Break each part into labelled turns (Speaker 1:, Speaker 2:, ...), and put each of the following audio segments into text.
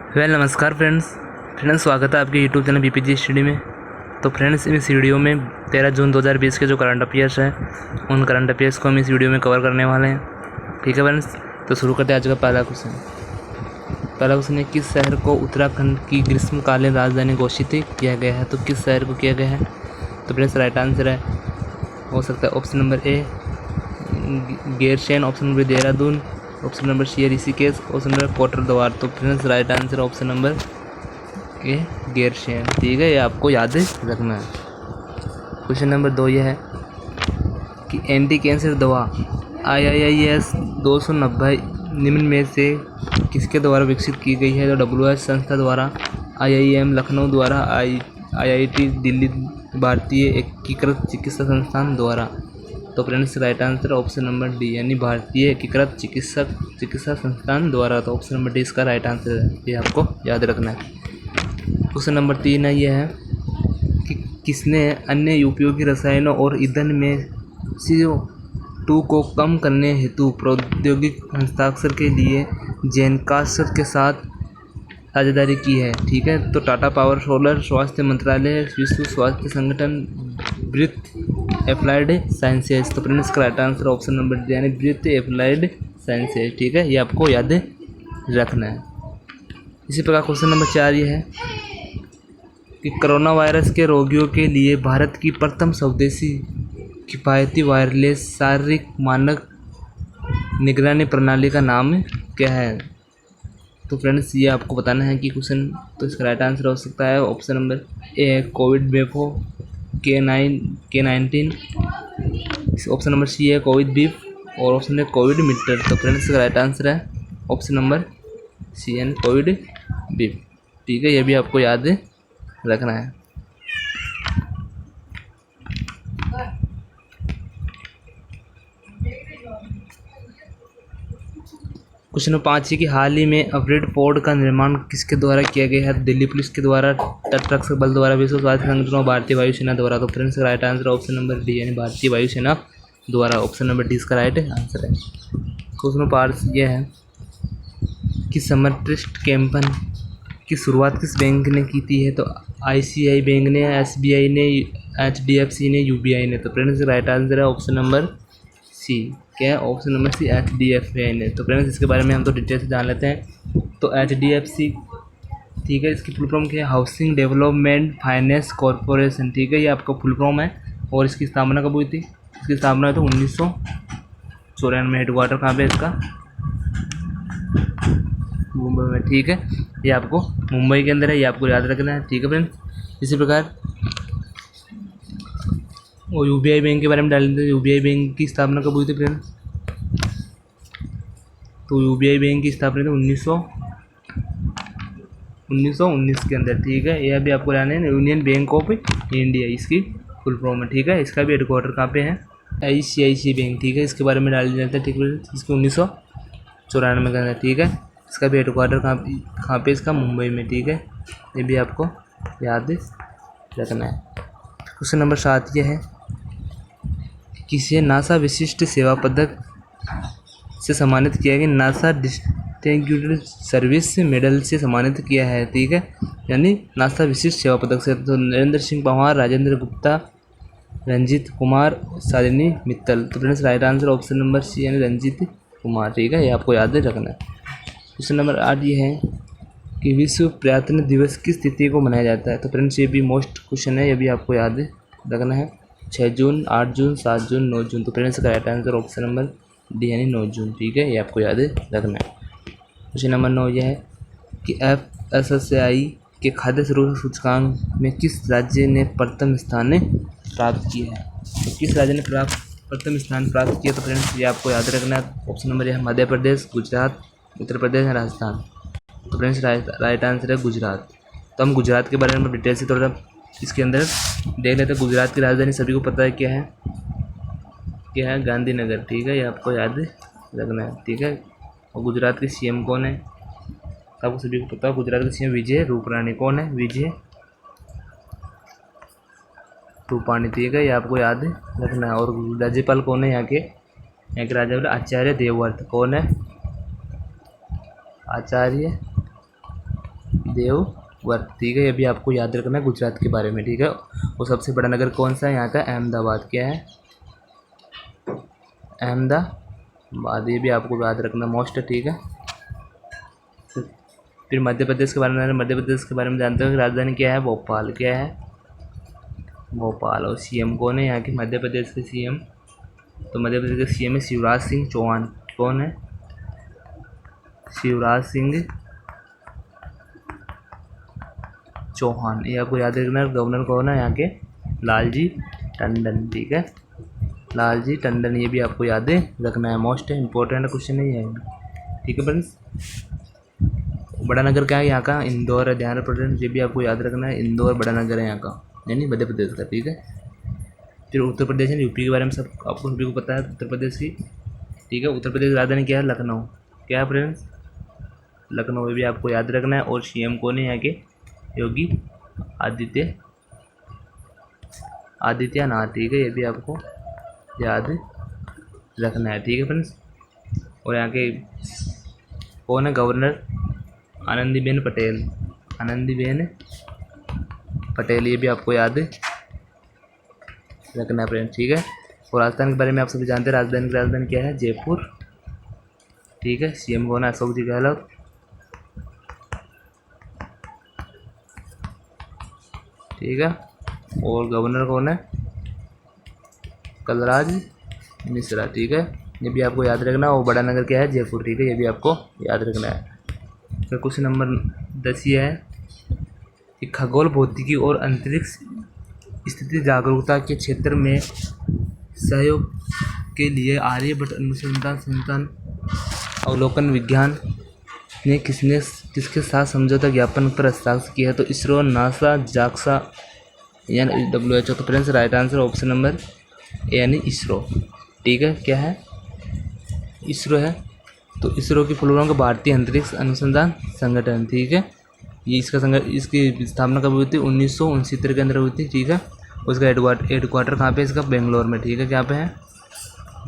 Speaker 1: नमस्कार फ्रेंड्स स्वागत है आपके यूट्यूब चैनल बीपीजी स्टडी में। तो फ्रेंड्स, इस वीडियो में 13 जून 2020 के जो करंट अफेयर्स हैं उन करंट अफेयर्स को हम इस वीडियो में कवर करने वाले हैं। ठीक है फ्रेंड्स, तो शुरू करते हैं आज का पहला क्वेश्चन है, किस शहर को उत्तराखंड की ग्रीष्मकालीन राजधानी घोषित किया गया है? तो किस शहर को किया गया है? तो फ्रेंड्स राइट आंसर हो सकता है option number A Gairsain, option number Dehradun, option number C है ऋषिकेश, ऑप्शन नंबर कोटद्वार। तो friends right answer option number A Gairsain. ठीक है, ये आपको याद रखना है। क्वेश्चन नंबर 2 ये है कि एंटी कैंसर दवा IIIS 290 निम्न में से किसके द्वारा विकसित की गई है? तो WH संस्था द्वारा, IIM लखनऊ द्वारा, IIT दिल्ली, भारतीय एकीकृत चिकित्सा संस्थान द्वारा। तो friends right answer option number D यानी भारतीय एकीकृत चिकित्सा संस्थान द्वारा। तो ऑप्शन नंबर डी इसका राइट आंसर है, ये आपको याद रखना है। क्वेश्चन नंबर 3 है ये है कि किसने अन्य उपयोगी रसायनों और ईंधन में CO2 को कम करने हेतु प्रौद्योगिक हस्ताक्षर के लिए जेनकास्ट के साथ साझेदारी की है? ठीक है, तो टाटा पावर, सोलर, स्वास्थ्य मंत्रालय, विश्व स्वास्थ्य संगठन, ब्रिथ एप्लाइड साइंसेज। तो फ्रेंड्स का right answer option number D यानी ब्रिथ एप्लाइड साइंसेज। ठीक है, ये आपको याद रखना है। इसी प्रकार क्वेश्चन नंबर 4 ये है कि कोरोना वायरस के रोगियों के लिए भारत की प्रथम स्वदेशी किफ़ायती वायरलेस शारीरिक मानक निगरानी प्रणाली का नाम क्या है? तो फ्रेंड्स ये आपको बताना है कि क्वेश्चन, तो इसका राइट आंसर हो सकता है ऑप्शन नंबर ए कोविड बेफो K19, ऑप्शन नंबर सी है कोविड बीफ और ऑप्शन है कोविड मीटर। तो फ्रेंड्स इसका राइट आंसर है option number C an Covid Beep. ठीक है, ये भी आपको याद रखना है। क्वेश्चन नंबर 5 है कि हाल ही में अपग्रेड पोर्ट का निर्माण किसके द्वारा किया गया है? दिल्ली पुलिस के द्वारा, तटरक्षक बल द्वारा, विश्व स्वास्थ्य संगठन और भारतीय वायुसेना द्वारा। तो friends right answer option number D यानी भारतीय वायुसेना द्वारा। ऑप्शन नंबर डी इसका राइट आंसर है। क्वेश्चन नंबर 8 यह है कि समर ट्रस्ट कैंपेन की शुरुआत किस बैंक ने की थी है? तो ICICI बैंक ने, SBI ने, HDFC ने, UBI ने। तो फ्रेंड्स राइट आंसर है ऑप्शन नंबर सी। क्या है? ऑप्शन नंबर सी HDFC ने। तो फ्रेंड्स इसके बारे में हम तो डिटेल से जान लेते हैं। तो HDFC, ठीक है, इसकी फुल फॉर्म क्या है? Housing development finance corporation. ठीक है, ये आपका फुल फॉर्म है। और इसकी स्थापना कब हुई थी? इसकी स्थापना हुई तो 1994 में। हेडक्वार्टर कहाँ पे इसका? मुंबई में। ठीक है, ये आपको मुंबई के अंदर है, ये आपको याद रखना है। ठीक है फ्रेंड्स, इसी प्रकार और UBI बैंक के बारे में डाल देते हैं। UBI बैंक की स्थापना कब हुई थी फ्रेंड्स? तो UBI बैंक की स्थापना थी 1919 के अंदर। ठीक है, यह भी आपको जाना है। यूनियन बैंक ऑफ इंडिया इसकी फुल फॉर्म है। ठीक है, इसका भी हेडक्वार्टर कहाँ पे है? ICICI bank. ठीक है, इसके बारे में डाल देते हैं। ठीक है, इसको 1994 का है। ठीक है, इसका भी हेडक्वार्टर कहाँ पे? इसका मुंबई में। ठीक है, ये भी आपको याद रखना है। क्वेश्चन नंबर 7 ये है, किसे नासा विशिष्ट सेवा पदक से सम्मानित किया गया? नासा डिस्टिंग्विश्ड सर्विस मेडल से सम्मानित किया है। ठीक है, यानी नासा विशिष्ट सेवा पदक से। तो नरेंद्र सिंह पंवार, राजेंद्र गुप्ता, रंजीत कुमार, शालिनी मित्तल। तो friends right answer option number C यानी रंजीत कुमार। ठीक है, ये आपको याद रखना है। क्वेश्चन नंबर 8 ये है कि विश्व पर्यटन दिवस किस तिथि को मनाया जाता है? तो फ्रेंड्स ये भी मोस्ट क्वेश्चन है, ये भी आपको याद रखना है। 6 जून, 8 जून, 7 जून, 9 जून। तो फ्रेंड्स का right answer option number D यानी 9 जून। ठीक है, ये आपको याद रखना है। क्वेश्चन नंबर 9 यह है कि FSSAI के खाद्य सुरक्षा सूचकांक में किस राज्य ने प्रथम स्थान प्राप्त किया है? तो किस राज्य ने प्रथम स्थान प्राप्त किया? तो फ्रेंड्स ये आपको याद रखना है। ऑप्शन नंबर है मध्य प्रदेश, गुजरात, उत्तर प्रदेश या राजस्थान। तो फ्रेंड्स राइट आंसर है गुजरात। तो हम गुजरात के बारे में डिटेल से थोड़ा इसके अंदर देख लेते हैं। गुजरात की राजधानी सभी को पता है क्या है? क्या है? गांधीनगर। ठीक है, ये आपको याद रखना है। ठीक है, और गुजरात के CM कौन है? आपको सभी को पता है, गुजरात के CM विजय रूपाणी। कौन है? विजय रूपाणी। ठीक है, ये आपको याद रखना है। और राज्यपाल कौन है यहाँ के? राज्यपाल आचार्य देवव्रत। कौन है? आचार्य देवव्रत, ठीक है। ये भी आपको याद रखना है गुजरात के बारे में, ठीक है। और सबसे बड़ा नगर कौन सा है यहाँ का? अहमदाबाद। क्या है? अहमदाबाद। ये भी आपको याद रखना मोस्ट है, ठीक है। फिर मध्य प्रदेश के बारे में, मध्य प्रदेश के बारे में जानते हो कि राजधानी क्या है? भोपाल। क्या है? भोपाल। और सीएम कौन है यहाँ के मध्य प्रदेश के सीएम? तो मध्य प्रदेश के सीएम है शिवराज सिंह चौहान। कौन है? शिवराज सिंह चौहान। ये आपको याद रखना है। गवर्नर कौन है यहाँ के? लालजी टंडन, ठीक है। लालजी टंडन, ये भी आपको याद रखना है, मोस्ट इंपॉर्टेंट क्वेश्चन है ये, ठीक है फ्रेंड्स। बड़ा नगर क्या है यहाँ का? इंदौर है, ध्यान रखना, ये भी आपको याद रखना है। इंदौर बड़ा नगर है यहाँ का, यानी मध्य प्रदेश का, ठीक है। फिर उत्तर प्रदेश है, यूपी के बारे में सब आपको सभी को पता है, उत्तर प्रदेश की, ठीक है। उत्तर प्रदेश की राजधानी क्या है? लखनऊ। क्या है फ्रेंड्स? लखनऊ। ये भी आपको याद रखना है। और सीएम कौन है यहाँ के? योगी आदित्यनाथ, ठीक है। ये भी आपको याद रखना है, ठीक है फ्रेंड्स। और यहाँ के कौन है गवर्नर? आनंदीबेन पटेल। आनंदीबेन पटेल, ये भी आपको याद रखना है फ्रेंड्स, ठीक है। और राजस्थान के बारे में आप सभी जानते हैं। राजधानी क्या है? जयपुर, ठीक है। सीएम कौन है? अशोक जी गहलोत, ठीक है। और गवर्नर कौन है? कलराज मिश्रा, ठीक है। ये भी आपको याद रखना है। और बड़ा नगर क्या है? जयपुर, ठीक है। ये भी आपको याद रखना है। फिर क्वेश्चन नंबर 10 ये है कि खगोल भौतिकी और अंतरिक्ष स्थिति जागरूकता के क्षेत्र में सहयोग के लिए आर्यभट्ट अनुसंधान संस्थान अवलोकन विज्ञान ने किसके साथ समझौता ज्ञापन पर हस्ताक्षर किया है? तो इसरो, नासा, जाक्सा या WHO। तो friends right answer option number ए यानी इसरो, ठीक है। क्या है? इसरो है। तो इसरो की फुल फॉर्म भारतीय अंतरिक्ष अनुसंधान संगठन, ठीक है। ये इसकी स्थापना कब हुई थी? 1969 के अंदर हुई थी, ठीक है। उसका हेडक्वार्टर कहाँ पे? इसका बेंगलोर में, ठीक है। क्या पे है?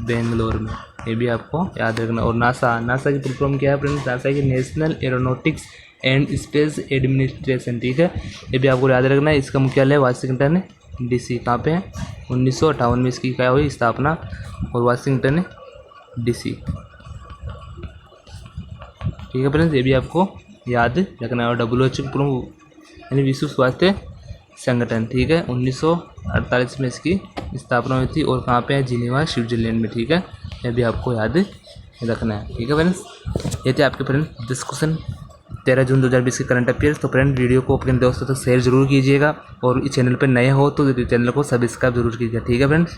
Speaker 1: बेंगलोर में। ये भी आपको याद रखना। और नासा की फुल फॉर्म क्या है फ्रेंड्स? नासा की national aeronautics and space administration, ठीक है। ये भी आपको याद रखना है। इसका मुख्यालय वाशिंगटन DC। कहाँ पे है? 1958 में इसकी क्या हुई? स्थापना। और वाशिंगटन DC, ठीक है फ्रेंड्स। ये भी आपको याद रखना है। और WHO यानी विश्व स्वास्थ्य संगठन, ठीक है। 1948 में इसकी स्थापना हुई थी। और कहाँ पे है? जिनेवा, स्विट्जरलैंड में, ठीक है। ये भी आपको याद रखना है, ठीक है फ्रेंड्स। ये थे आपके फ्रेंड्स डिस्कशन 13 जून 2020 के करंट अफेयर्स। तो फ्रेंड वीडियो को अपने दोस्तों तक शेयर जरूर कीजिएगा। और इस चैनल पर नए हो तो चैनल को सब्सक्राइब जरूर कीजिएगा, ठीक है फ्रेंड्स।